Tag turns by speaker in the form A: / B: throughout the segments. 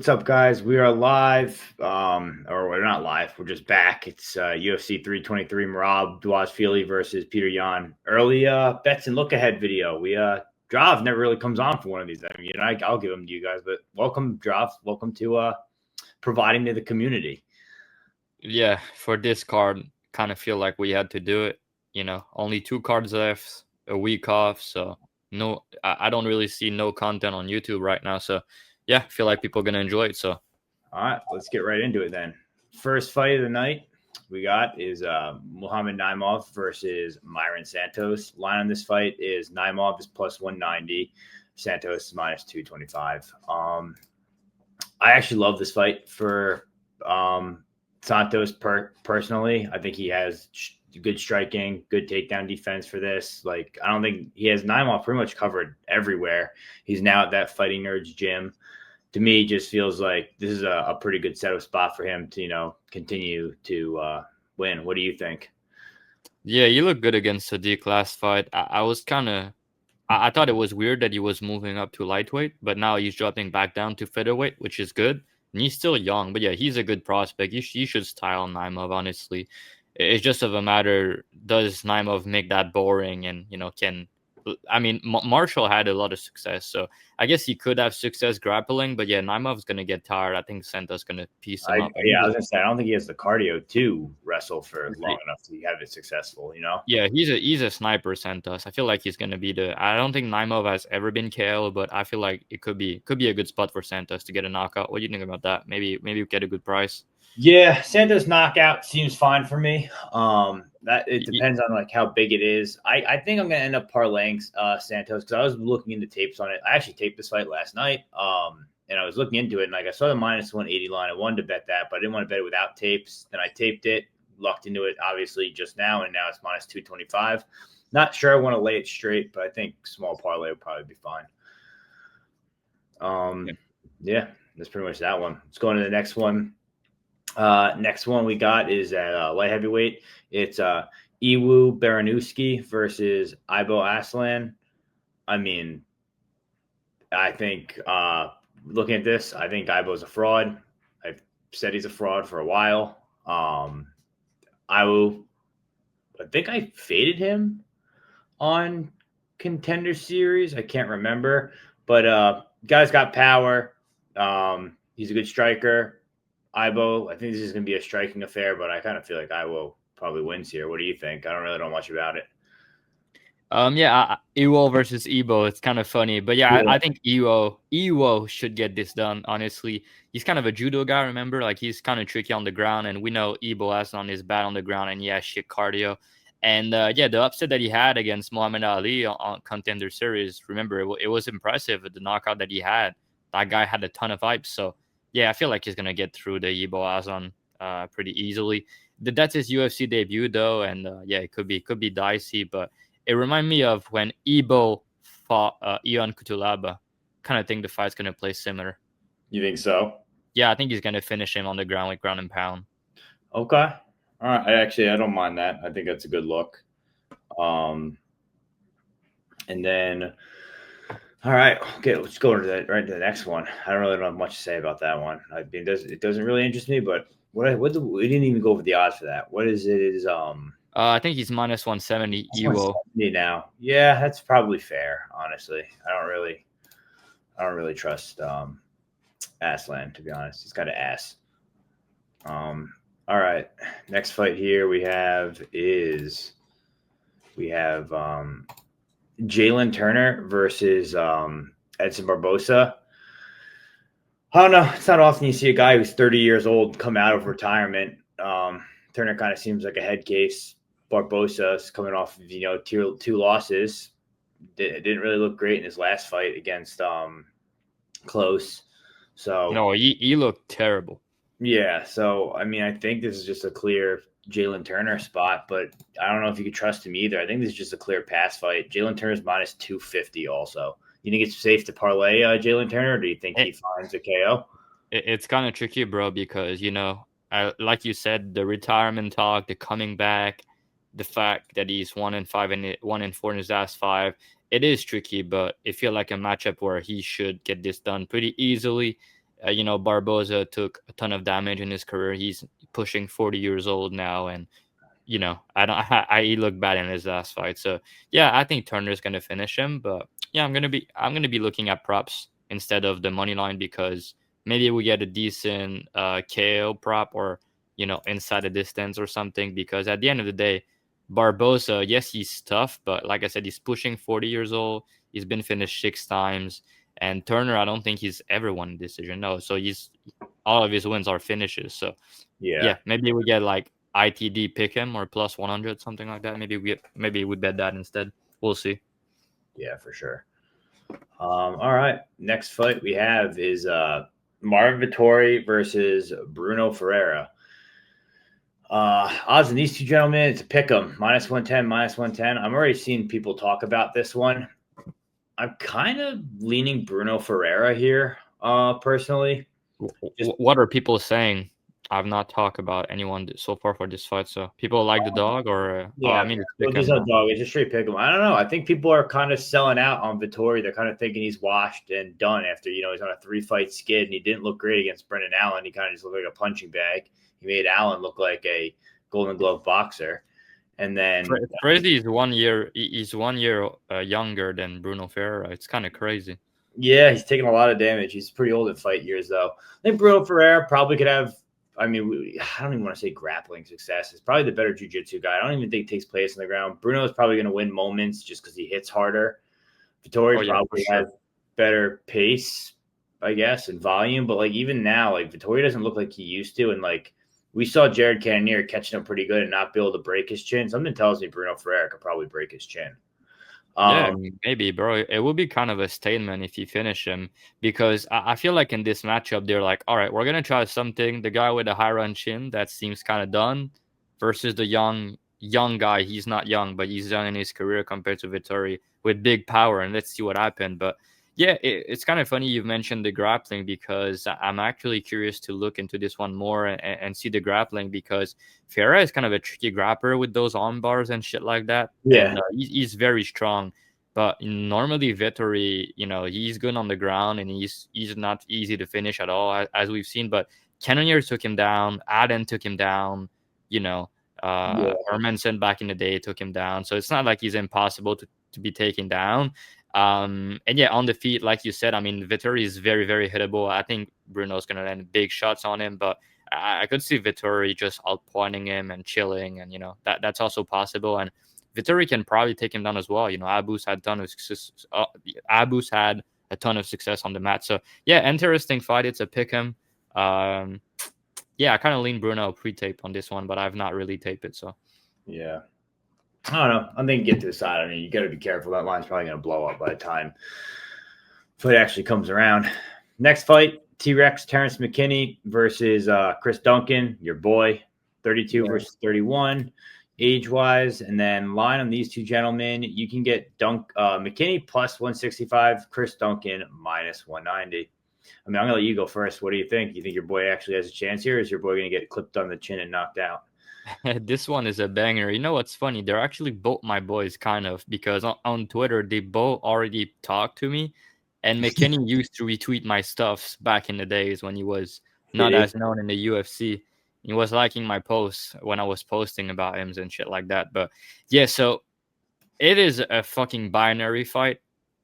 A: What's up, guys? We are live, or we're not live. We're just back. It's UFC 323 Merab Dvalishvili versus Petr Yan. Early bets and look ahead video. Drav never really comes on for one of these. I mean, I'll give them to you guys, but welcome, Drav. Welcome to providing to the community.
B: Yeah, for this card, kind of feel like we had to do it. Only 2 cards left, a week off, so I don't really see no content on YouTube right now. So yeah, I feel like people are gonna enjoy it. So
A: all right, let's get right into it then. First fight of the night we got is Muhammad Naimov versus Myron Santos. Line on this fight is Naimov is plus 190, Santos is minus 225. I actually love this fight for Santos personally. I think he has good striking, good takedown defense for this. Like, I don't think he has Naimov pretty much covered everywhere. He's now at that Fighting Nerds gym. To me, just feels like this is a pretty good setup spot for him to, continue to win. What do you think?
B: yeah, you look good against Sadiq last fight. I thought it was weird that he was moving up to lightweight, but now he's dropping back down to featherweight, which is good. And he's still young, but yeah, he's a good prospect. You should style Naimov, honestly. It's just of a matter, does Naimov make that boring and, Marshall had a lot of success, so I guess he could have success grappling, but yeah, Naimov's going to get tired. I think Santos going to piece him up.
A: Yeah, I was going to say, I don't think he has the cardio to wrestle for long enough to have it successful,
B: Yeah, he's a sniper, Santos. I feel like he's going to be I don't think Naimov has ever been KO, but I feel like it could be a good spot for Santos to get a knockout. What do you think about that? Maybe we get a good price.
A: Yeah, Santos knockout seems fine for me. That it depends on like how big it is. I think I'm gonna end up parlaying Santos because I was looking into tapes on it. I actually taped this fight last night. And I was looking into it and like I saw the minus 180 line. I wanted to bet that, but I didn't want to bet it without tapes. Then I taped it, lucked into it obviously just now, and now it's minus 225. Not sure I want to lay it straight, but I think small parlay would probably be fine. Yeah, that's pretty much that one. Let's go on to the next one. Next one we got is at light heavyweight. It's Iwo Polish versus Iwo Aslan. I mean, I think looking at this, I think Iwo's a fraud. I've said he's a fraud for a while. Iwo, I think I faded him on Contender Series. I can't remember, but guy's got power. He's a good striker. Iwo, I think this is going to be a striking affair, but I kind of feel like Iwo probably wins here. What do you think? I don't really know much about it.
B: Yeah, Iwo versus Ibo. It's kind of funny, but yeah. I think Iwo should get this done. Honestly, he's kind of a judo guy. Remember, like he's kind of tricky on the ground, and we know Ibo Aslan is bad on the ground, and he has shit cardio. And yeah, the upset that he had against Muhammad Ali on Contender Series, remember, it was impressive. The knockout that he had, that guy had a ton of hype. So yeah, I feel like he's gonna get through the Ibo Aslan pretty easily. That's his UFC debut though, and yeah, it could be dicey, but it reminded me of when Ibo fought Ion Kutulaba. Kind of think the fight's gonna play similar.
A: You think so?
B: Yeah, I think he's gonna finish him on the ground with ground and pound.
A: Okay. All right. I don't mind that. I think that's a good look. And then, all right, okay, let's go to the next one. I don't really have much to say about that one. I mean, it doesn't really interest me, but we didn't even go over the odds for that. What is it?
B: I think he's minus 170 Iwo.
A: Now. Yeah, that's probably fair, honestly. I don't really trust Aslan, to be honest. He's got an ass. All right. Next fight here we have Jalen Turner versus Edson Barboza. I don't know. It's not often you see a guy who's 30 years old come out of retirement. Turner kind of seems like a head case. Barboza is coming off of, two losses. Didn't really look great in his last fight against Close. So
B: no, he looked terrible.
A: Yeah. So I mean, I think this is just a clear Jalen Turner spot, but I don't know if you could trust him either. I think this is just a clear pass fight. Jalen Turner's minus 250 also. You think it's safe to parlay Jalen Turner, or do you think he finds a KO?
B: It's kind of tricky, bro, because, like you said, the retirement talk, the coming back, the fact that he's 1-5 and 1-4 in his last 5, it is tricky, but it feels like a matchup where he should get this done pretty easily. Barboza took a ton of damage in his career. He's pushing 40 years old now, and I don't. He looked bad in his last fight. So yeah, I think Turner's gonna finish him. But yeah, I'm gonna be looking at props instead of the money line because maybe we get a decent KO prop or inside the distance or something. Because at the end of the day, Barboza, yes, he's tough, but like I said, he's pushing 40 years old. He's been finished 6 times. And Turner, I don't think he's ever won a decision. No, so all of his wins are finishes. So
A: Yeah.
B: yeah, maybe we get like ITD pick him or plus 100, something like that. Maybe we bet that instead. We'll see.
A: Yeah, for sure. All right. Next fight we have is Marvin Vettori versus Bruno Ferreira. Odds on these two gentlemen, it's a pick 'em. -110, -110. I'm already seeing people talk about this one. I'm kind of leaning Bruno Ferreira here, personally.
B: What are people saying? I've not talked about anyone so far for this fight. So people like the dog, or
A: Yeah,
B: it's
A: well,
B: pick
A: there's
B: 'em.
A: no dog. It's just straight pick 'em. I don't know. I think people are kind of selling out on Vettori. They're kind of thinking he's washed and done after he's on a 3-fight skid and he didn't look great against Brendan Allen. He kind of just looked like a punching bag. He made Allen look like a Golden Glove boxer. And then
B: It's crazy. He's 1 year. He's 1 year younger than Bruno Ferreira. It's kind of crazy.
A: yeah, he's taking a lot of damage. He's pretty old in fight years, though. I think Bruno Ferreira probably could have. I mean, I don't even want to say grappling success. He's probably the better jiu-jitsu guy. I don't even think he takes place on the ground. Bruno is probably going to win moments just because he hits harder. Vettori probably has better pace, I guess, and volume. But even now, Vettori doesn't look like he used to. And we saw Jared Cannonier catching him pretty good and not be able to break his chin. Something tells me Bruno Ferreira could probably break his chin.
B: Yeah, maybe, bro. It would be kind of a statement if you finish him because I feel like in this matchup, they're like, all right, we're going to try something. The guy with the high run chin, that seems kind of done versus the young guy. He's not young, but he's young in his career compared to Vettori with big power. And let's see what happened. But yeah, it's kind of funny you've mentioned the grappling because I'm actually curious to look into this one more and see the grappling because Ferreira is kind of a tricky grappler with those arm bars and shit like that.
A: Yeah.
B: And he's very strong. But normally Vettori, he's good on the ground and he's not easy to finish at all, as we've seen. But Cannonier took him down. Aden took him down. Hermansen back in the day took him down. So it's not like he's impossible to be taken down. And yeah, on the feet, like you said, I mean, Vettori is very, very hittable. I think Bruno's going to land big shots on him, but I could see Vettori just outpointing him and chilling, and that's also possible. And Vettori can probably take him down as well. Abus had a ton of success. Abus had a ton of success on the mat. So yeah, interesting fight. It's a pick 'em. Yeah, I kind of lean Bruno pre-tape on this one, but I've not really taped it. So
A: yeah. I don't know. I think get to the side. I mean, you got to be careful. That line's probably going to blow up by the time fight actually comes around. Next fight, T-Rex Terrence McKinney versus Chris Duncan, your boy, 32 versus 31, age-wise. And then line on these two gentlemen, you can get McKinney plus 165, Chris Duncan minus 190. I mean, I'm going to let you go first. What do you think? You think your boy actually has a chance here, or is your boy going to get clipped on the chin and knocked out?
B: This one is a banger. You know what's funny? They're actually both my boys, kind of, because on Twitter, they both already talked to me. And McKinney used to retweet my stuffs back in the days when he was not as known in the UFC. He was liking my posts when I was posting about him and shit like that. But yeah, so it is a fucking binary fight.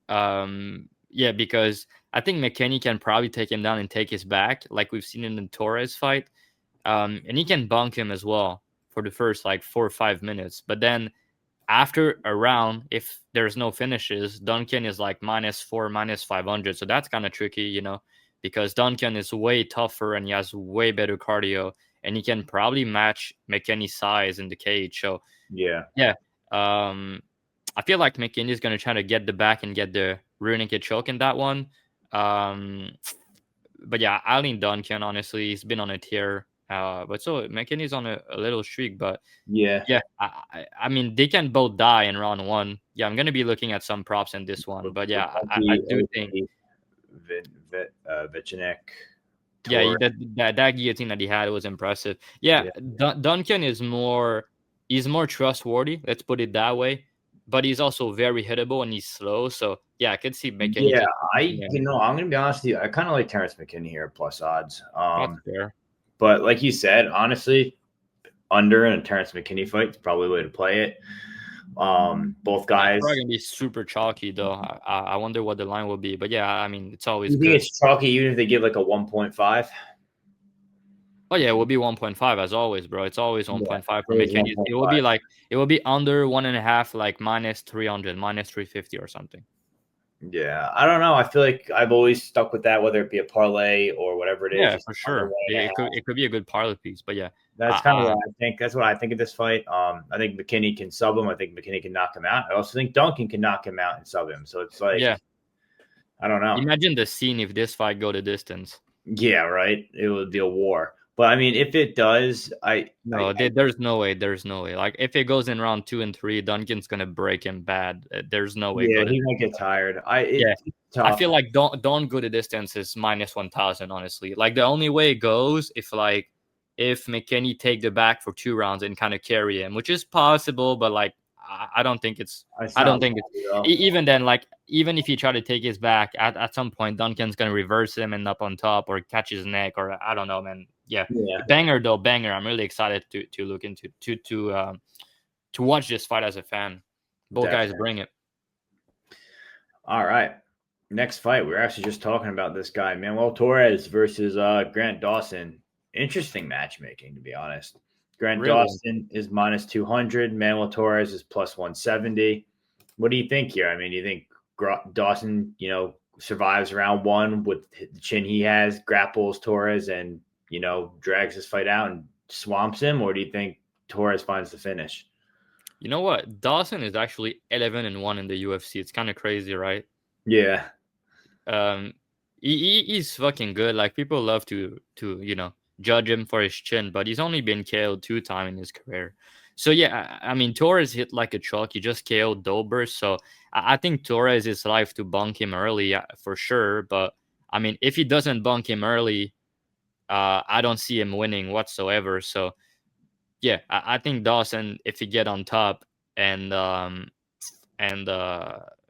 B: Yeah, because I think McKinney can probably take him down and take his back, like we've seen in the Torres fight. And he can bunk him as well for the first 4 or 5 minutes. But then after a round, if there's no finishes, Duncan is -4, -500. So that's kind of tricky, because Duncan is way tougher and he has way better cardio and he can probably match McKinney's size in the cage. So yeah. I feel like McKinney is going to try to get the back and get the rear naked choke in that one. But yeah, I lean Duncan, honestly. He's been on a tear. But so McKinney's on a little streak, but yeah, I mean, they can both die in round one. Yeah, I'm gonna be looking at some props in this one, but yeah, I do think
A: Vichinek.
B: Yeah, that guillotine that he had was impressive. Yeah. Duncan is more trustworthy. Let's put it that way. but he's also very hittable and he's slow. So yeah, I could see McKinney.
A: Yeah,
B: Yeah,
A: I'm gonna be honest with you. I kind of like Terrence McKinney here at plus odds.
B: that's fair.
A: But like you said, honestly, under in a Terrence McKinney fight is probably the way to play it. Both guys.
B: It's probably gonna be super chalky though. I wonder what the line will be, but yeah, I mean it's always
A: You think
B: good.
A: it's chalky even if they give like a 1.5?
B: Oh yeah, it will be 1.5 as always, bro. It's always 1.5 for
A: it is
B: McKinney. It will be like under 1.5, like minus 300, minus 350 or something.
A: Yeah, I don't know. I feel like I've always stuck with that, whether it be a parlay or whatever it is.
B: Yeah, for sure. It could be a good parlay piece, but yeah,
A: that's kind of what I think. That's what I think of this fight. I think McKinney can sub him. I think McKinney can knock him out. I also think Duncan can knock him out and sub him. So it's like,
B: yeah,
A: I don't know.
B: Imagine the scene if this fight go the distance.
A: Yeah, right. It would be a war. But I mean, if it does,
B: there's no way. There's no way. Like if it goes in round 2 and 3, Duncan's gonna break him bad. There's no way.
A: Yeah, he might get tired.
B: I feel like don't go the distance is minus 1,000. Honestly, like the only way it goes if McKinney take the back for 2 rounds and kind of carry him, which is possible, but like I don't think it's. I don't think it's even then. Like even if he try to take his back at some point, Duncan's gonna reverse him and up on top or catch his neck or I don't know, man. Yeah. Banger though, banger. I'm really excited to look into to watch this fight as a fan. Both guys bring it.
A: All right. Next fight, we're actually just talking about this guy, Manuel Torres versus Grant Dawson. Interesting matchmaking, to be honest. Grant Dawson is minus 200. Manuel Torres is plus 170. What do you think here? I mean, do you think Dawson, survives round 1 with the chin he has, grapples Torres, and drags his fight out and swamps him, or do you think Torres finds the finish?
B: You know what? Dawson is actually 11-1 in the UFC. It's kind of crazy, right?
A: Yeah.
B: He's fucking good. Like people love to judge him for his chin, but he's only been KO'd 2 times in his career. So yeah, I mean Torres hit like a truck. He just KO'd Dober. So I think Torres is live to bunk him early for sure. But I mean, if he doesn't bunk him early, I don't see him winning whatsoever. So yeah, I think Dawson, if he get on top and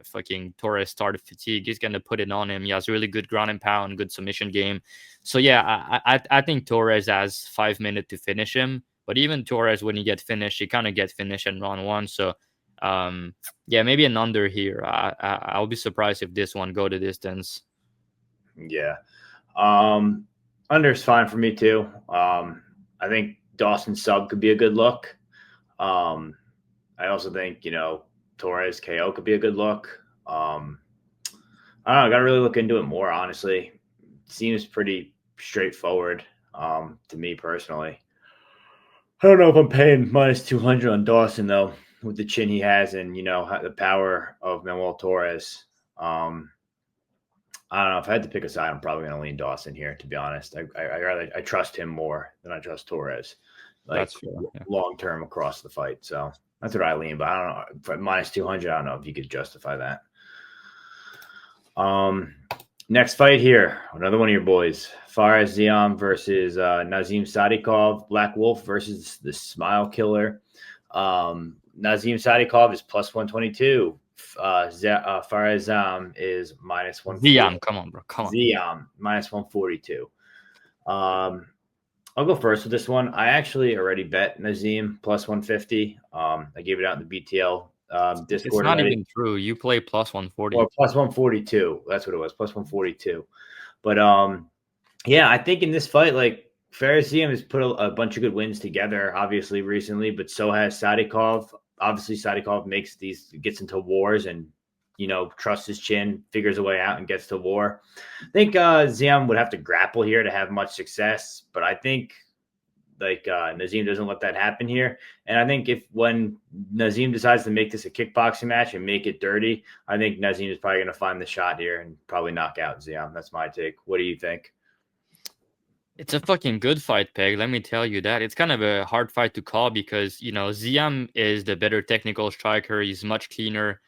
B: fucking Torres started fatigue, he's gonna put it on him. He has really good ground and pound, good submission game. So yeah, I think Torres has 5 minutes to finish him. But even Torres, when he gets finished, he kind of gets finished in round 1. So yeah, maybe an under here. I'll be surprised if this one go the distance.
A: Yeah. Under's fine for me too. I think Dawson sub could be a good look. I also think, Torres KO could be a good look. I don't know. I got to really look into it more, honestly. It seems pretty straightforward to me personally. I don't know if I'm paying minus 200 on Dawson, though, with the chin he has and, the power of Manuel Torres. I don't know. If I had to pick a side, I'm probably going to lean Dawson here, to be honest. I trust him more than I trust Torres. Like long term across the fight. So that's what I lean. But I don't know. For minus 200, I don't know if you could justify that. Next fight here, another one of your boys, Fares Ziam versus Nazim Sadikov. Black Wolf versus the Smile Killer. Nazim Sadikov is plus 122. Fares Ziam is minus 140.
B: Ziam, come on, bro. Come on.
A: Ziam, minus 142. I'll go first with this one. I actually already bet Nazim plus 150. I gave it out in the BTL Discord.
B: It's not even true. You play plus 140.
A: Or plus 142. That's what it was. Plus 142. But yeah, I think in this fight, like Fares Ziam has put a bunch of good wins together, obviously recently, but so has Sadikov. Obviously, Sadikov gets into wars and trusts his chin, figures a way out, and gets to war. I think Ziam would have to grapple here to have much success, but I think Nazim doesn't let that happen here. And I think when Nazim decides to make this a kickboxing match and make it dirty, I think Nazim is probably going to find the shot here and probably knock out Ziam. That's my take. What do you think?
B: It's a fucking good fight, Peg. Let me tell you that. It's kind of a hard fight to call because, Ziam is the better technical striker. He's much cleaner.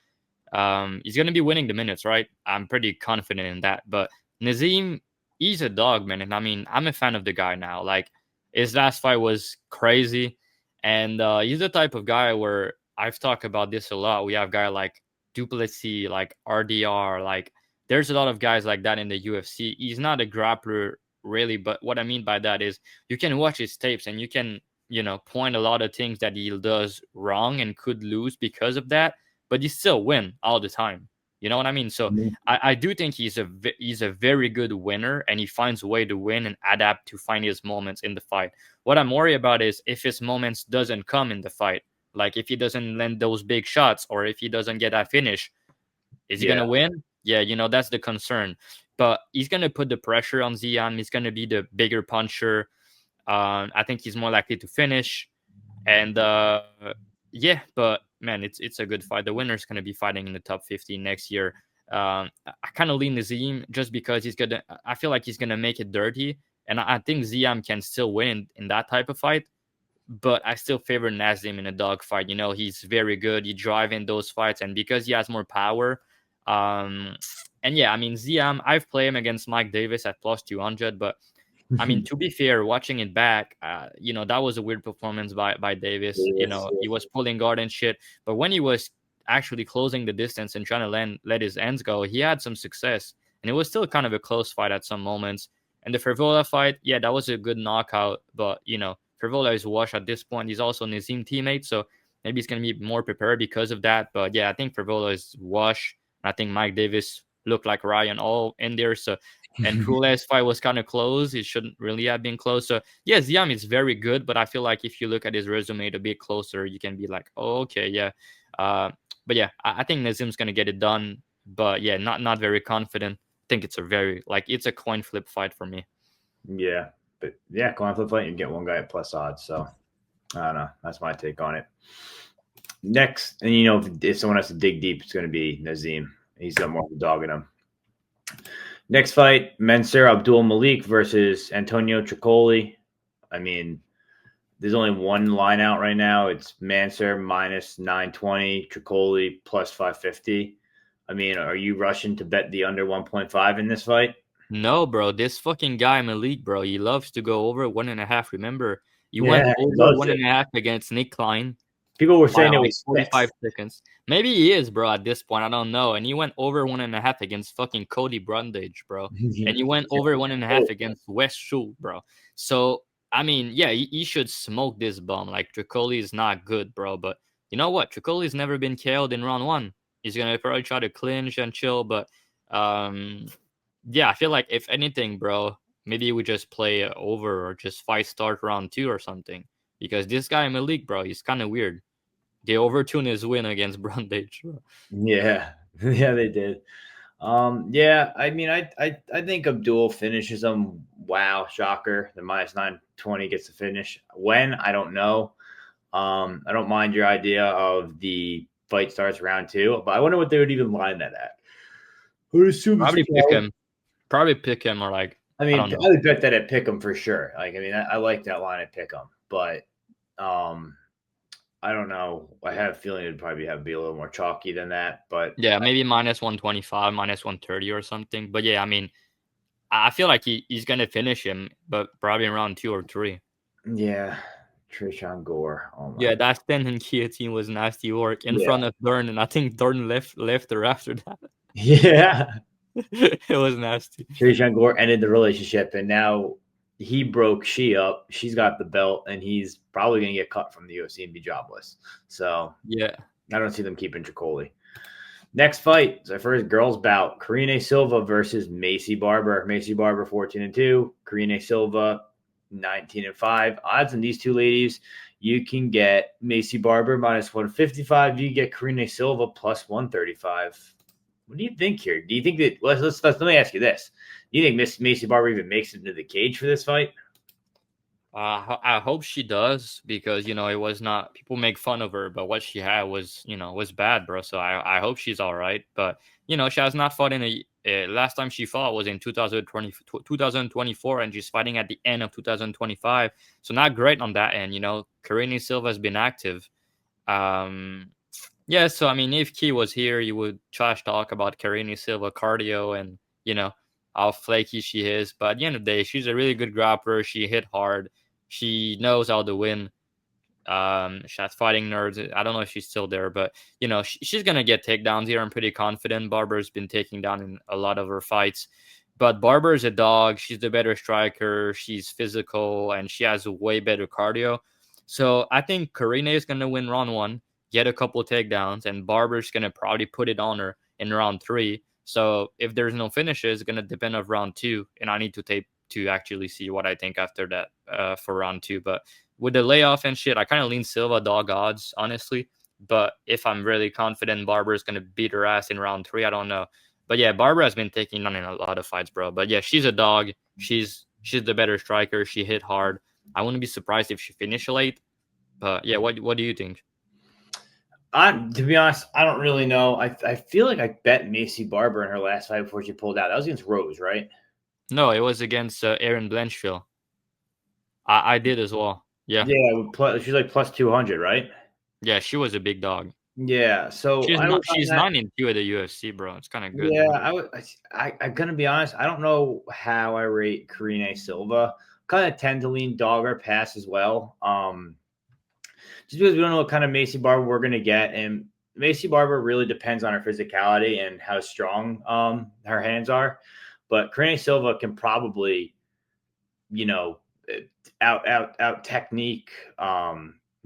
B: He's going to be winning the minutes, right? I'm pretty confident in that. But Nazim, he's a dog, man. And I mean, I'm a fan of the guy now. Like, his last fight was crazy. And he's the type of guy where I've talked about this a lot. We have guys like Duplessis, like RDR, like there's a lot of guys like that in the UFC. He's not a grappler really, but what I mean by that is you can watch his tapes and you can, point a lot of things that he does wrong and could lose because of that, but he still win all the time. You know what I mean? So I do think he's a very good winner, and he finds a way to win and adapt to find his moments in the fight. What I'm worried about is if his moments doesn't come in the fight, like if he doesn't land those big shots or if he doesn't get that finish, is he gonna win? Yeah, that's the concern. But he's gonna put the pressure on Ziam. He's gonna be the bigger puncher. I think he's more likely to finish. And yeah, but man, it's a good fight. The winner's gonna be fighting in the top 15 next year. I kind of lean Ziam just because I feel like he's gonna make it dirty, and I think Ziam can still win in that type of fight. But I still favor Nazim in a dogfight. He's very good. He drive in those fights, and because he has more power. And yeah, I mean, Ziam, I've played him against Mike Davis at plus 200, but I mean, to be fair, watching it back, that was a weird performance by Davis. He was pulling guard and shit, but when he was actually closing the distance and trying to let his ends go, he had some success, and it was still kind of a close fight at some moments. And the Fervola fight, yeah, that was a good knockout, but Fervola is washed at this point. He's also Nazim teammate, so maybe he's going to be more prepared because of that. But yeah, I think Fervola is washed. I think Mike Davis looked like Ryan all in there. So, and Pule's fight was kind of close. It shouldn't really have been close. So yeah, Ziam is very good, but I feel like if you look at his resume a bit closer, you can be like, oh, okay, yeah. But yeah, I think Nazim's going to get it done. But yeah, not very confident. I think it's a coin flip fight for me.
A: Yeah. But yeah, coin flip fight, you get one guy at plus odds. So I don't know. That's my take on it. Next, and if someone has to dig deep, it's going to be Nazim. He's got more of a dog in him. Next fight, Mensur Abdul Malik versus Antonio Tricoli. I mean, there's only one line out right now. It's Mensur minus 920, Tricoli plus 550. I mean, are you rushing to bet the under 1.5 in this fight?
B: No, bro. This fucking guy Malik, bro, he loves to go over 1.5. Remember, he went over 1.5 against Nick Klein.
A: People were saying it was
B: 45 seconds. Maybe he is, bro, at this point. I don't know. And he went over 1.5 against fucking Cody Brundage, bro. And he went over 1.5 against West Shul, bro. So, I mean, yeah, he should smoke this bum. Like, Tricoli is not good, bro. But you know what? Tricoli's never been KO'd in round 1. He's going to probably try to clinch and chill. But, yeah, I feel like if anything, bro, maybe we just play over or just fight start round 2 or something. Because this guy Malik, bro, he's kind of weird. They overtuned his win against Brundage.
A: Yeah, they did. Yeah, I mean, I think Abdul finishes him. Wow, shocker! The minus 920 gets the finish. When, I don't know. I don't mind your idea of the fight starts round 2, but I wonder what they would even line that at. I would assume
B: Probably pick him or like.
A: I mean, I would bet that at Pick'em for sure. Like, I mean, I like that line at Pick'em, but I don't know. I have a feeling it'd probably be a little more chalky than that, but
B: yeah, maybe minus 125, minus 130 or something. But yeah, I mean, I feel like he's gonna finish him, but probably in round 2 or 3.
A: Yeah, Trishan Gore. Oh my.
B: Yeah, that standing guillotine was nasty work in front of Dern, and I think Dern left her after that.
A: Yeah,
B: it was nasty.
A: Trishan Gore ended the relationship, and now he broke she up. She's got the belt, and he's probably going to get cut from the UFC and be jobless. So
B: yeah,
A: I don't see them keeping Tricoli. Next fight is our first girls bout: Karine Silva versus Macy Barber. Macy Barber 14-2, Karine Silva 19-5. Odds on these two ladies: you can get Macy Barber minus 155. You can get Karine Silva plus 135. What do you think here? Do you think that let me ask you this? Do you think Miss Macy Barber even makes it into the cage for this fight?
B: I hope she does, because it was not, people make fun of her, but what she had was was bad, bro. So I hope she's all right. But she has not fought in last time she fought was in 2024, and she's fighting at the end of 2025. So not great on that end. Karine Silva has been active. Yeah, so I mean, if Key was here, you would trash talk about Karine Silva cardio and how flaky she is. But at the end of the day, she's a really good grappler. She hit hard. She knows how to win. She has Fighting Nerds. I don't know if she's still there, but she's gonna get takedowns here. I'm pretty confident. Barber's been taking down in a lot of her fights, but Barber is a dog. She's the better striker. She's physical and she has way better cardio. So I think Karine is gonna win round 1, get a couple takedowns, and Barber's gonna probably put it on her in round 3. So if there's no finishes, it's gonna depend on round 2, and I need to tape to actually see what I think after that for round 2. But with the layoff and shit, I kind of lean Silva dog odds, honestly. But if I'm really confident Barber is going to beat her ass in round 3, I don't know. But yeah, Barbara has been taking down in a lot of fights, bro. But yeah, she's a dog. She's the better striker. She hit hard. I wouldn't be surprised if she finished late. But yeah, what do you think?
A: To be honest, I don't really know. I feel like I bet Macy Barber in her last fight before she pulled out. That was against Rose, right?
B: No, it was against Erin Blanchfield. I did as well. Yeah.
A: Yeah, she's like plus 200, right?
B: Yeah, she was a big dog.
A: Yeah, so
B: she's 9-2 at the UFC, bro. It's kind of good.
A: Yeah, I'm gonna be honest. I don't know how I rate Karine Silva. Kind of tend to lean dog or pass as well. Just because we don't know what kind of Macy Barber we're gonna get, and Macy Barber really depends on her physicality and how strong her hands are. But Karine Silva can probably, out technique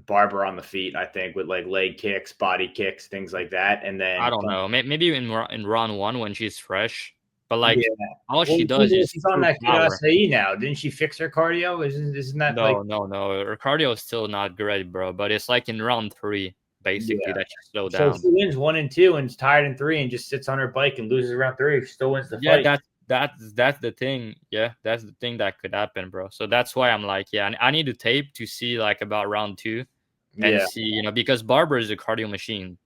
A: Barber on the feet, I think, with like leg kicks, body kicks, things like that. And then
B: I don't know, maybe in round 1 when she's fresh, but like all she does is
A: she's on that good SAE now. Didn't she fix her cardio? Isn't that
B: no? Her cardio is still not great, bro. But it's like in round 3, basically, that she slowed down.
A: So she wins 1 and 2 and is tired in 3 and just sits on her bike and loses round 3. She still wins the fight.
B: Yeah, that's the thing. Yeah, that's the thing that could happen, bro. So that's why I'm like, yeah, I need to tape to see like about round 2 and see, because Barber is a cardio machine.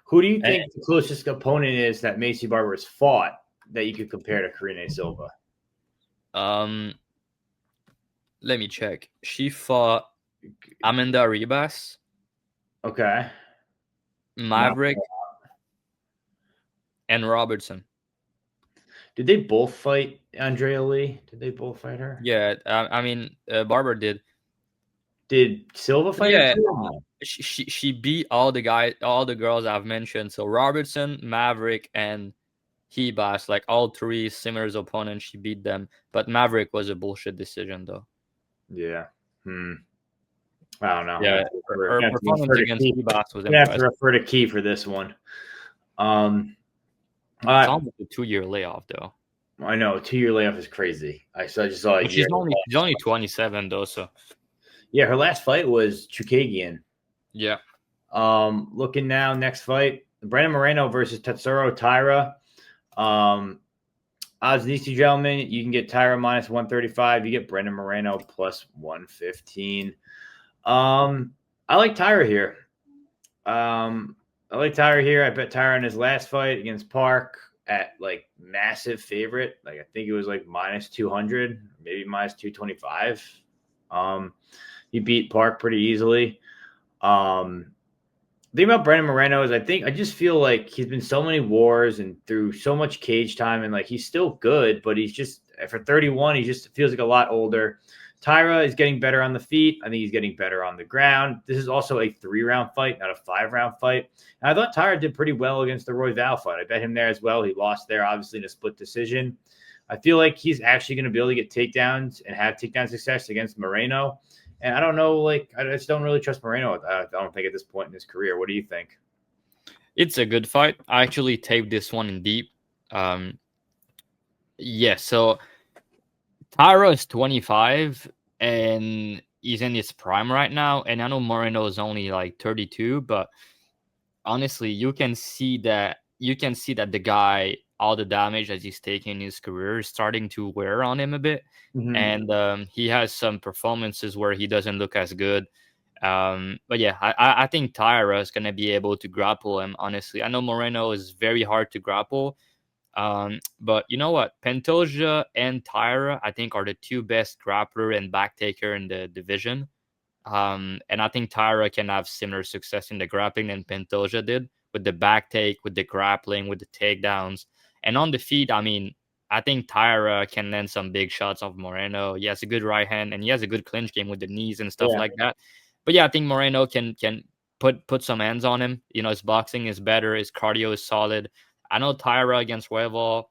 A: Who do you think the closest opponent is that Macy Barber has fought that you could compare to Karine Silva?
B: Let me check. She fought Amanda Ribas.
A: Okay.
B: Maverick and Robertson.
A: Did they both fight Andrea Lee? Did they both fight her?
B: Yeah, I mean, Barber did.
A: Did Silva fight her?
B: She beat all the girls I've mentioned. So Robertson, Maverick, and Hebas, like all 3 Simmer's opponents, she beat them. But Maverick was a bullshit decision, though.
A: Yeah. I don't know.
B: Yeah, her performance against Hebas was impressive.
A: I have to refer to Key for this one.
B: It's almost a 2-year layoff, though.
A: I know, a 2-year layoff is crazy. I just saw a
B: she's only 27, though. So
A: yeah, her last fight was Chukagian.
B: Yeah.
A: Looking now, next fight, Brandon Moreno versus Tatsuro Taira. Odds these 2 gentlemen, you can get Taira minus 135. You get Brandon Moreno plus 115. I like Taira here. I bet Taira in his last fight against Park at like massive favorite. Like I think it was like minus 200, maybe minus 225. He beat Park pretty easily. The thing about Brandon Moreno is I just feel like he's been so many wars and through so much cage time, and like he's still good, but he's just for 31, he just feels like a lot older. Taira is getting better on the feet. I think he's getting better on the ground. This is also a 3-round fight, not a 5-round fight. And I thought Taira did pretty well against the Royval fight. I bet him there as well. He lost there, obviously, in a split decision. I feel like he's actually going to be able to get takedowns and have takedown success against Moreno. And I don't know, like, I just don't really trust Moreno. I don't think at this point in his career. What do you think?
B: It's a good fight. I actually taped this one in deep. So Taira is 25 and he's in his prime right now. And I know Moreno is only like 32, but honestly, you can see that the guy, all the damage that he's taking in his career is starting to wear on him a bit. Mm-hmm. And he has some performances where he doesn't look as good. But yeah, I think Taira is going to be able to grapple him, honestly. I know Moreno is very hard to grapple. But you know what? Pantoja and Taira, I think, are the 2 best grappler and back taker in the division. And I think Taira can have similar success in the grappling than Pantoja did with the back take, with the grappling, with the takedowns. And on the feet, I mean, I think Taira can land some big shots off Moreno. He has a good right hand and he has a good clinch game with the knees and stuff like that. But yeah, I think Moreno can put some hands on him. You know, his boxing is better, his cardio is solid. I know Tyra against Huevo,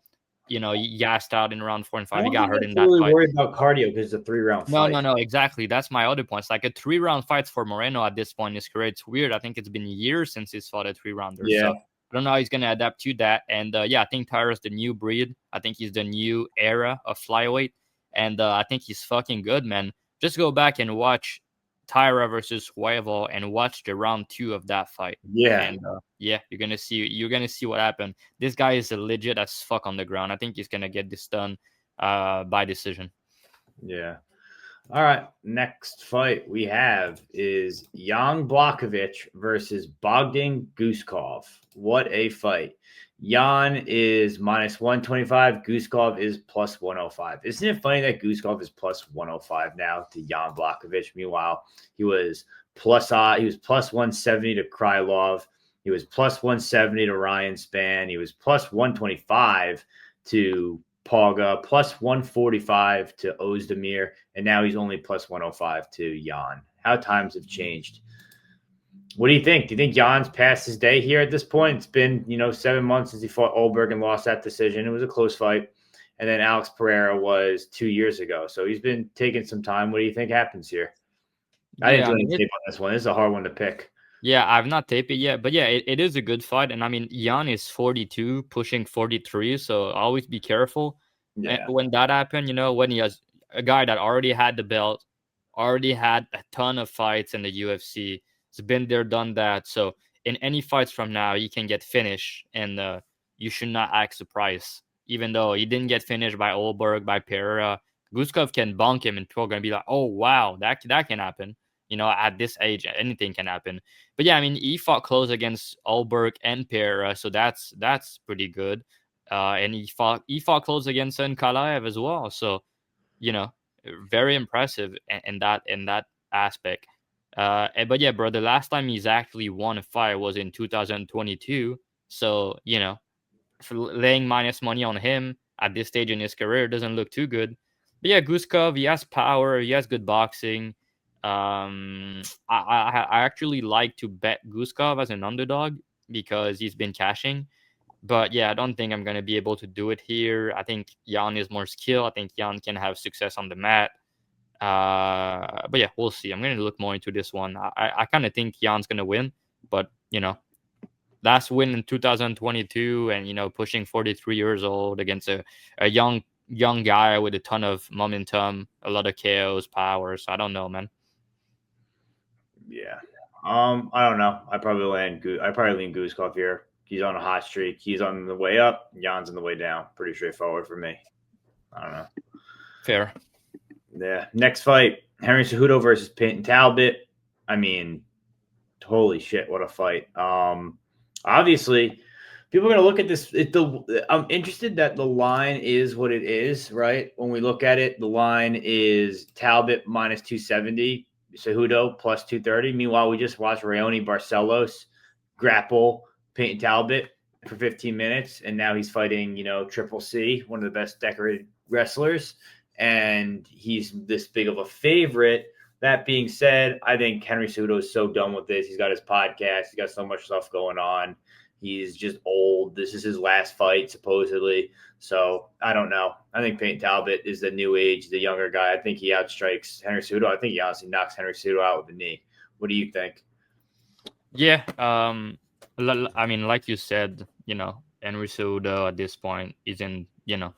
B: you know, he gassed out in round 4 and
A: I
B: 5. He
A: don't
B: got
A: think you
B: hurt
A: have
B: in
A: to
B: that
A: really
B: fight.
A: worry about cardio because it's a 3-round
B: No,
A: fight.
B: no, no, exactly. That's my other point. It's like a 3-round fight for Moreno at this point in his career. It's weird. I think it's been years since he's fought a 3-rounder.
A: Yeah.
B: So I don't know how he's going to adapt to that. And yeah, I think Tyra's the new breed. I think he's the new era of flyweight. And I think he's fucking good, man. Just go back and watch Tyra versus Huevo and watch the round 2 of that fight.
A: Yeah.
B: And yeah, you're gonna see what happened. This guy is legit as fuck on the ground. I think he's gonna get this done by decision.
A: Yeah. All right. Next fight we have is Jan Blachowicz versus Bogdan Guskov. What a fight. Jan is minus 125. Guskov is plus 105. Isn't it funny that Guskov is plus 105 now to Jan Blachowicz? Meanwhile, he was plus 170 to Krylov. He was plus 170 to Ryan Spann. He was plus 125 to Paga, plus 145 to Ozdemir, and now he's only plus 105 to Jan. How times have changed. What do you think? Do you think Jan's past his day here at this point? It's been, 7 months since he fought Olberg and lost that decision. It was a close fight. And then Alex Pereira was 2 years ago. So he's been taking some time. What do you think happens here? I didn't do any tape on this one. This is a hard one to pick.
B: Yeah, I've not taped it yet, but yeah, it is a good fight. And I mean, Jan is 42, pushing 43, so always be careful.
A: Yeah.
B: And when that happened, when he has a guy that already had the belt, already had a ton of fights in the UFC, has been there, done that. So in any fights from now, he can get finished, and you should not act surprised. Even though he didn't get finished by Olberg, by Pereira, Guskov can bonk him, and people are gonna be like, "Oh wow, that can happen." At this age, anything can happen. But yeah, I mean, he fought close against Olberg and Pereira, so that's pretty good. And he fought close against Nkalaev as well. So, very impressive in that aspect. But yeah, bro, the last time he's actually won a fight was in 2022. So, for laying minus money on him at this stage in his career doesn't look too good. But yeah, Guskov, he has power, he has good boxing. I actually like to bet Guskov as an underdog because he's been cashing. But yeah, I don't think I'm going to be able to do it here. I think Jan is more skilled. I think Jan can have success on the mat. But yeah, we'll see. I'm going to look more into this one. I kind of think Jan's going to win, but last win in 2022 and pushing 43 years old against a young guy with a ton of momentum, a lot of KOs, power. So I don't know, man.
A: Yeah. I don't know. I probably lean Guskov here. He's on a hot streak. He's on the way up. Jan's on the way down. Pretty straightforward for me. I don't know.
B: Fair.
A: Yeah. Next fight, Henry Cejudo versus Peyton Talbot. I mean, holy shit, what a fight. Obviously, people are going to look at this. I'm interested that the line is what it is, right? When we look at it, the line is Talbot minus 270, Cejudo plus 230. Meanwhile, we just watched Raoni Barcelos grapple Peyton Talbot for 15 minutes, and now he's fighting, Triple C, one of the best decorated wrestlers, and he's this big of a favorite. That being said, I think Henry Cejudo is so done with this. He's got his podcast. He's got so much stuff going on. He's just old. This is his last fight, supposedly. So I don't know. I think Peyton Talbot is the new age, the younger guy. I think he outstrikes Henry Cejudo. I think he honestly knocks Henry Cejudo out with the knee. What do you think?
B: Yeah. I mean, like you said, Henry Cejudo at this point isn't,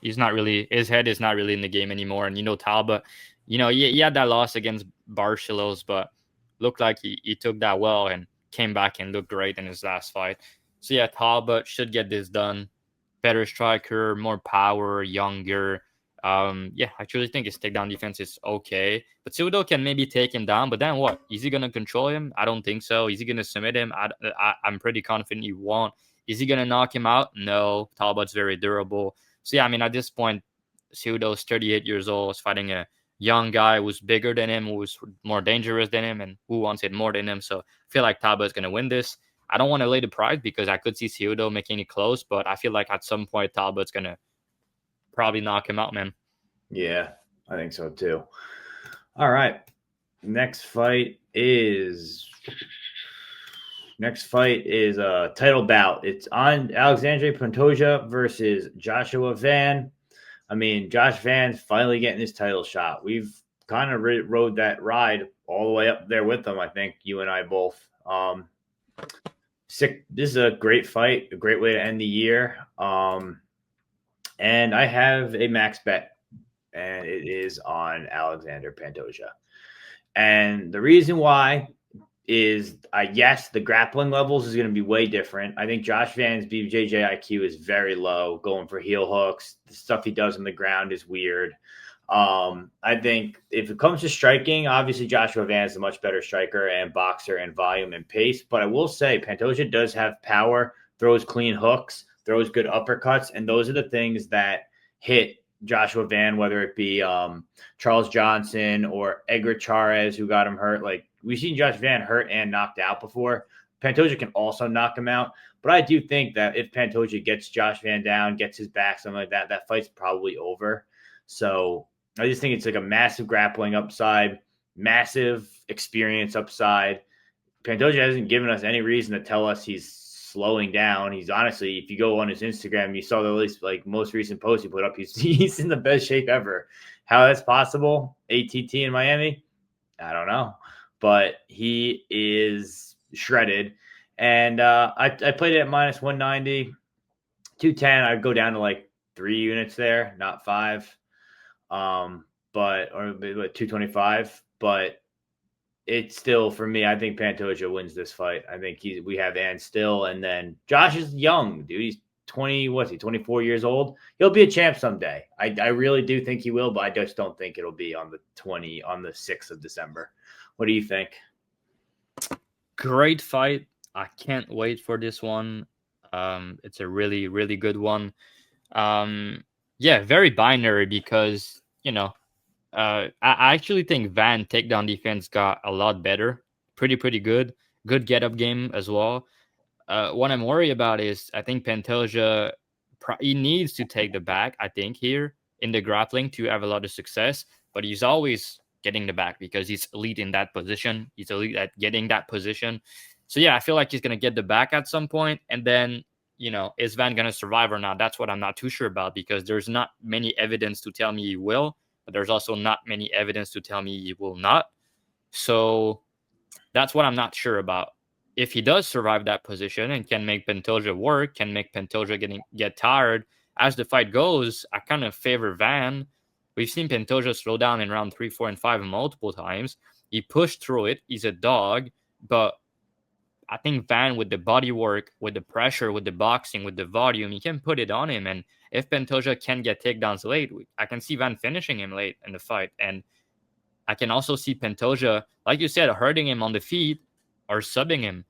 B: he's not really, his head is not really in the game anymore. And, Talbot, he had that loss against Barcelos, but looked like he took that well and came back and looked great in his last fight. So yeah, Talbot should get this done. Better striker, more power, younger. Yeah, I actually think his takedown defense is okay. But Cejudo can maybe take him down, but then what? Is he gonna control him? I don't think so. Is he gonna submit him? I'm pretty confident he won't. Is he gonna knock him out? No. Talbot's very durable. So yeah, I mean, at this point, Cejudo's 38 years old, is fighting a young guy who's bigger than him, who's more dangerous than him, and who wants it more than him. So I feel like Talbot's gonna win this. I don't want to lay the price because I could see Cejudo making it close, but I feel like at some point Talbot's gonna probably knock him out, man.
A: Yeah, I think so too. All right. Next fight is a title bout. It's on Alexandre Pantoja versus Joshua Van. I mean, Josh Van's finally getting his title shot. We've kind of rode that ride all the way up there with him. I think you and I both. This is a great fight, a great way to end the year. And I have a max bet, and it is on Alexander Pantoja. And the reason why is, yes, the grappling levels is going to be way different. I think Josh Van's BJJ IQ is very low, going for heel hooks. The stuff he does on the ground is weird. I think if it comes to striking, obviously Joshua Van is a much better striker and boxer and volume and pace. But I will say Pantoja does have power, throws clean hooks, throws good uppercuts, and those are the things that hit Joshua Van, whether it be Charles Johnson or Edgar Chairez, who got him hurt. Like, we've seen Josh Van hurt and knocked out before. Pantoja can also knock him out. But I do think that if Pantoja gets Josh Van down, gets his back, something like that, that fight's probably over. So I just think it's like a massive grappling upside, massive experience upside. Pantoja hasn't given us any reason to tell us he's slowing down. He's honestly, if you go on his Instagram, you saw the least most recent post he put up. He's in the best shape ever. How that's possible? ATT in Miami? I don't know, but he is shredded. And I played it at minus 190, 210. I'd go down to like 3 units there, not 5. But 225. But it's still, for me, I think Pantoja wins this fight. I think we have Ann still, and then Josh is young, dude. He's 24 years old. He'll be a champ someday. I really do think he will, but I just don't think it'll be on the 6th of December. What do you think?
B: Great fight. I can't wait for this one. It's a really, really good one. Yeah, very binary because, I actually think Van takedown defense got a lot better. Pretty good. Good get-up game as well. What I'm worried about is I think Pantoja, he needs to take the back, I think, here in the grappling to have a lot of success. But he's always getting the back because he's elite in that position. He's elite at getting that position. So, yeah, I feel like he's going to get the back at some point. And then, is Van going to survive or not? That's what I'm not too sure about because there's not many evidence to tell me he will. But there's also not many evidence to tell me he will not. So that's what I'm not sure about. If he does survive that position and can make Pantoja work, can make Pantoja get tired, as the fight goes, I kind of favor Van. We've seen Pantoja slow down in round 3, 4, and 5 multiple times. He pushed through it. He's a dog. But I think Van, with the body work, with the pressure, with the boxing, with the volume, he can put it on him. And if Pantoja can get takedowns late, I can see Van finishing him late in the fight. And I can also see Pantoja, like you said, hurting him on the feet or subbing him.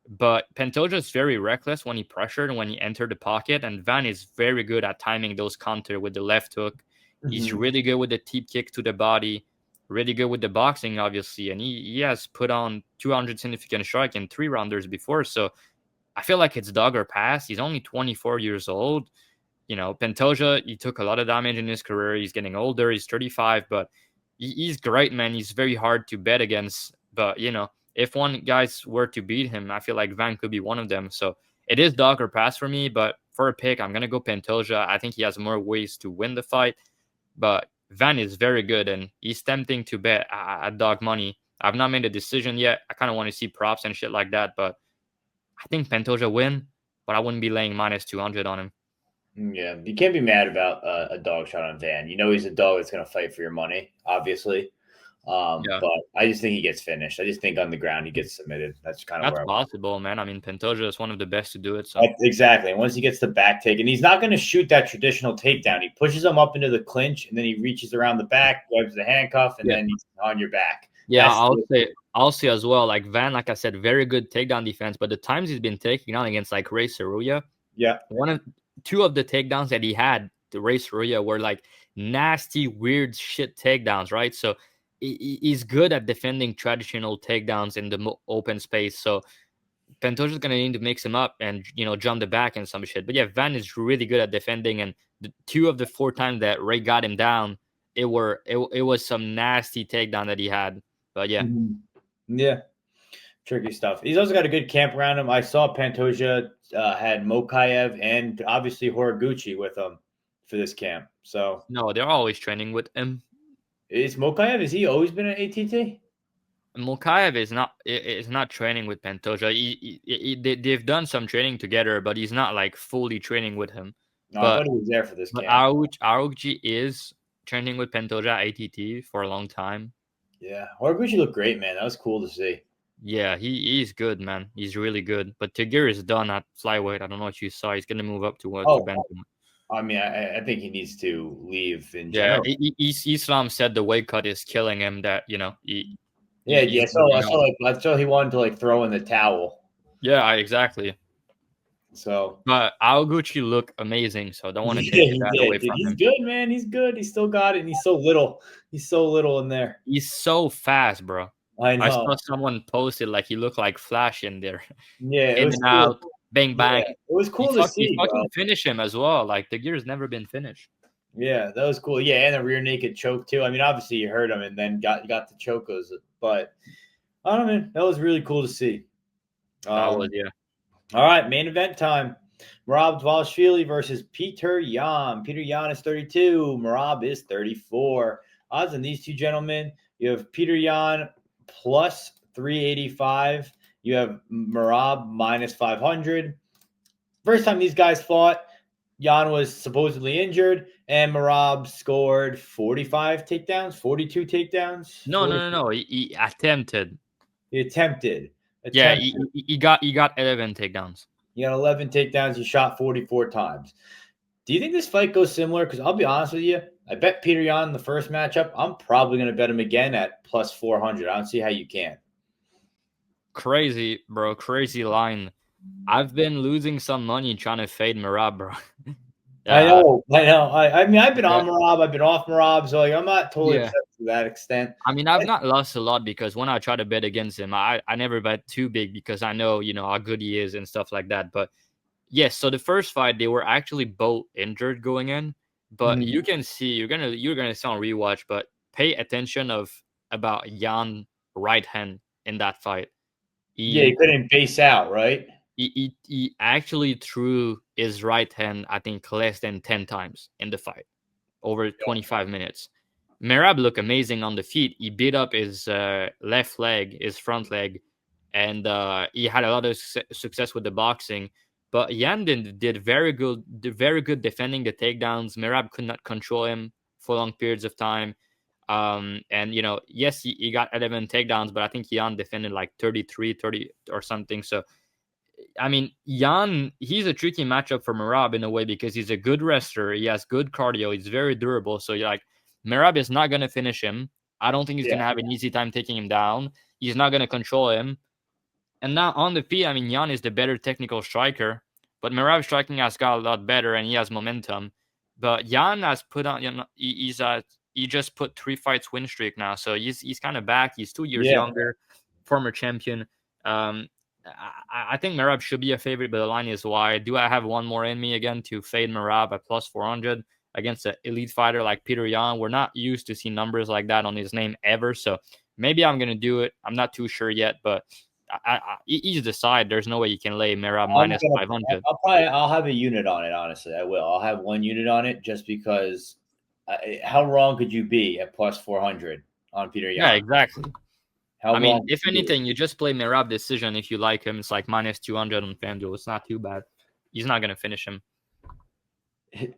B: But Pantoja is very reckless when he pressured and when he entered the pocket. And Van is very good at timing those counter with the left hook. Mm-hmm. He's really good with the teep kick to the body. Really good with the boxing, obviously. And he has put on 200 significant strike in 3-rounders before. So I feel like it's dog or pass. He's only 24 years old. Pantoja, he took a lot of damage in his career. He's getting older. He's 35, but he's great, man. He's very hard to bet against. But, if one guys were to beat him, I feel like Van could be one of them. So it is dog or pass for me. But for a pick, I'm going to go Pantoja. I think he has more ways to win the fight. But Van is very good, and he's tempting to bet at dog money. I've not made a decision yet. I kind of want to see props and shit like that. But I think Pantoja win, but I wouldn't be laying minus 200 on him.
A: Yeah, you can't be mad about a dog shot on Van. He's a dog that's going to fight for your money, obviously. But I just think he gets finished. I just think on the ground he gets submitted. That's kind of
B: that's possible, man. I mean, Pantoja is one of the best to do it. So
A: exactly. And once he gets the back take, and he's not going to shoot that traditional takedown. He pushes him up into the clinch, and then he reaches around the back, grabs the handcuff, and then he's on your back.
B: Yeah, I'll say as well. Like Van, like I said, very good takedown defense. But the times he's been taking down against like Ray Saruya, two of the takedowns that he had, the Ray Saruya, were like nasty, weird shit takedowns, right? So he's good at defending traditional takedowns in the open space. So Pantoja's going to need to mix him up and, jump the back and some shit. But yeah, Van is really good at defending. And 2 of the 4 times that Ray got him down, it was some nasty takedown that he had. But yeah.
A: Yeah, tricky stuff. He's also got a good camp around him. I saw Pantoja had Mokaev and obviously Horiguchi with him for this camp. So
B: No, they're always training with him.
A: is Mokaev? Has he always been an ATT?
B: Mokaev is not training with Pantoja. They've done some training together, but he's not like fully training with him.
A: No, I thought
B: But
A: he was there for this
B: but
A: camp.
B: Aruchi is training with Pantoja ATT for a long time.
A: Yeah, Horiguchi looked great, man. That was cool to see.
B: Yeah, he's good, man. He's really good. But Tagir is done at flyweight. I don't know what you saw. He's gonna move up to bantamweight.
A: I mean, I think he needs to leave in
B: Yeah,
A: general.
B: Islam said the weight cut is killing him. That
A: Yeah. So I saw he wanted to like throw in the towel.
B: Yeah, exactly.
A: So,
B: but Aoguchi looked amazing, so I don't want to
A: yeah,
B: take
A: he
B: that
A: did.
B: away
A: Dude,
B: from
A: he's
B: him.
A: good, man. He's good. He's still got it, and he's so little. He's so little in there.
B: He's so fast, bro.
A: I know.
B: I saw someone posted like he looked like Flash in there.
A: Yeah, it
B: In
A: was
B: and
A: cool.
B: out, bang bang.
A: Yeah, it was cool to see.
B: He fucking finish him as well. Like the gear's never been finished.
A: Yeah, that was cool. Yeah, and a rear naked choke too. I mean, obviously you heard him and then got the chokos, but I don't know, man. That was really cool to see.
B: That was, yeah.
A: All right, main event time. Merab Dvalishvili versus Petr Yan. Petr Yan is 32. Merab is 34. Odds on these two gentlemen, you have Petr Yan plus 385. You have Merab minus 500. First time these guys fought, Yan was supposedly injured, and Merab scored 45 takedowns, 42 takedowns.
B: No. He attempted.
A: He attempted.
B: Yeah, he got 11 takedowns.
A: He got 11 takedowns. He shot 44 times. Do you think this fight goes similar? Because I'll be honest with you, I bet Petr Yan in the first matchup. I'm probably going to bet him again at plus 400. I don't see how you can.
B: Crazy, bro. Crazy line. I've been losing some money trying to fade Merab, bro.
A: I know. I mean, I've been on Merab. I've been off Merab. So like, I'm not totally upset to that extent.
B: I mean, I've not lost a lot because when I try to bet against him, I never bet too big because I know, how good he is and stuff like that. But yes, so the first fight, they were actually both injured going in. But you can see, you're gonna see on rewatch, but pay attention about Jan right hand in that fight.
A: He couldn't base out, right?
B: He actually threw his right hand, I think, less than 10 times in the fight, over 25 minutes. Merab looked amazing on the feet. He beat up his left leg, his front leg, and he had a lot of success with the boxing. But Yandin did very good defending the takedowns. Merab could not control him for long periods of time. And yes, he got 11 takedowns, but I think Yan defended like 33, 30 or something. So I mean, Yan, he's a tricky matchup for Merab in a way because he's a good wrestler. He has good cardio. He's very durable. So you're like, Merab is not going to finish him. I don't think he's going to have an easy time taking him down. He's not going to control him. And now on the feet, I mean, Yan is the better technical striker, but Merab's striking has got a lot better and he has momentum. But Yan has put on, he just put 3 fights win streak now. So he's kind of back. He's 2 years younger, former champion. I think Merab should be a favorite, but the line is wide. Do I have one more in me again to fade Merab at plus 400 against an elite fighter like Petr Yan? We're not used to see numbers like that on his name ever, so maybe I'm going to do it. I'm not too sure yet, but each decide. There's no way you can lay Merab minus 500.
A: I'll have a unit on it, honestly. I will. I'll have one unit on it just because how wrong could you be at plus 400 on Petr Yan?
B: Yeah, exactly. I mean, if anything, you just play Merab decision. If you like him, it's like minus 200 on FanDuel. It's not too bad. He's not going to finish him.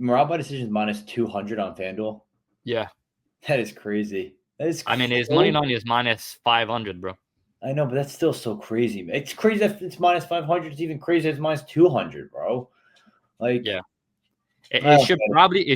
A: Merab by decision is minus 200 on FanDuel?
B: Yeah.
A: That is crazy. I
B: mean, his money line is minus 500, bro.
A: I know, but that's still so crazy. It's crazy that it's minus 500. It's even crazy that it's minus 200, bro. Like,
B: yeah. It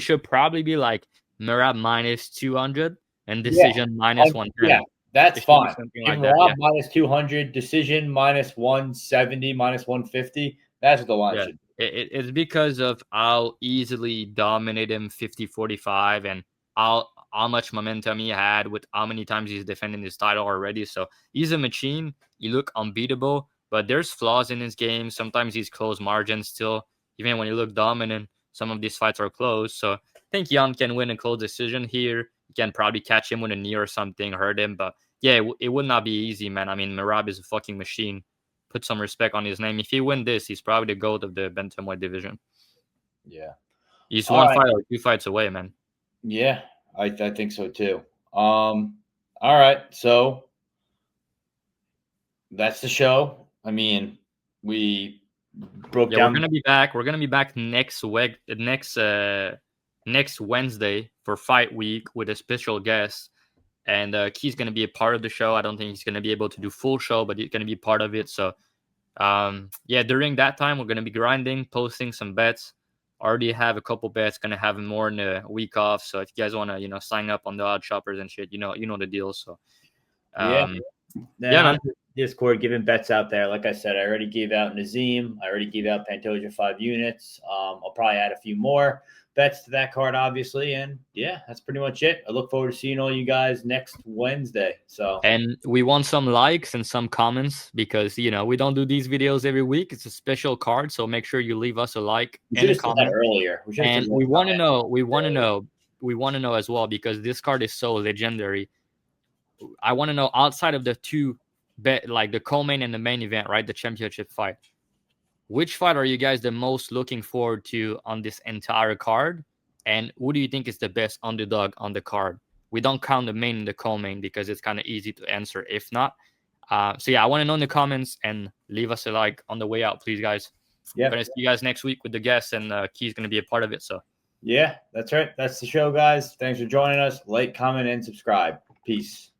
B: should probably be like Merab minus 200 and decision minus 110.
A: Yeah. That's fine.
B: Like
A: Merab minus 200, decision minus 170, minus 150. That's what the line should be.
B: It's because of how easily dominate him 50-45 and how much momentum he had with how many times he's defending his title already. So he's a machine. You look unbeatable, but there's flaws in his game. Sometimes he's close margins still. Even when you look dominant, some of these fights are close. So I think Yan can win a close decision here. You can probably catch him with a knee or something, hurt him. But yeah, it would not be easy, man. I mean, Merab is a fucking machine. Put some respect on his name. If he win this, he's probably the GOAT of the bantamweight division.
A: Yeah.
B: He's
A: All
B: one
A: right.
B: fight or 2 fights away, man.
A: Yeah, I think so too. All right. So that's the show. I mean, we broke
B: Yeah, we're
A: down.
B: gonna be back. We're gonna be back next week, next Wednesday for fight week with a special guest. And Key's gonna be a part of the show. I don't think he's gonna be able to do full show, but he's gonna be part of it. So yeah, during that time we're gonna be grinding, posting some bets. Already have a couple bets, gonna have more in a week off. So if you guys wanna, sign up on the odd shoppers and shit, you know the deal. So
A: Yeah.
B: yeah, man.
A: Discord giving bets out there. Like I said, I already gave out Nazim. I already gave out Pantoja 5 units. I'll probably add a few more bets to that card, obviously. And yeah, that's pretty much it. I look forward to seeing all you guys next Wednesday. So
B: And we want some likes and some comments because we don't do these videos every week. It's a special card, so make sure you leave us a like and a comment.
A: Earlier.
B: And we want to know as well, because this card is so legendary. I want to know, outside of the two like the co-main and the main event, right, the championship fight, which fight are you guys the most looking forward to on this entire card, and who do you think is the best underdog on the card? We don't count the main and the co-main because it's kind of easy to answer if not. So yeah, I want to know in the comments, and leave us a like on the way out, please, guys.
A: Yeah.
B: Gonna see you guys next week with the guests, and Key's gonna be a part of it. So
A: yeah, that's right. That's the show, guys. Thanks for joining us. Like, comment, and subscribe. Peace.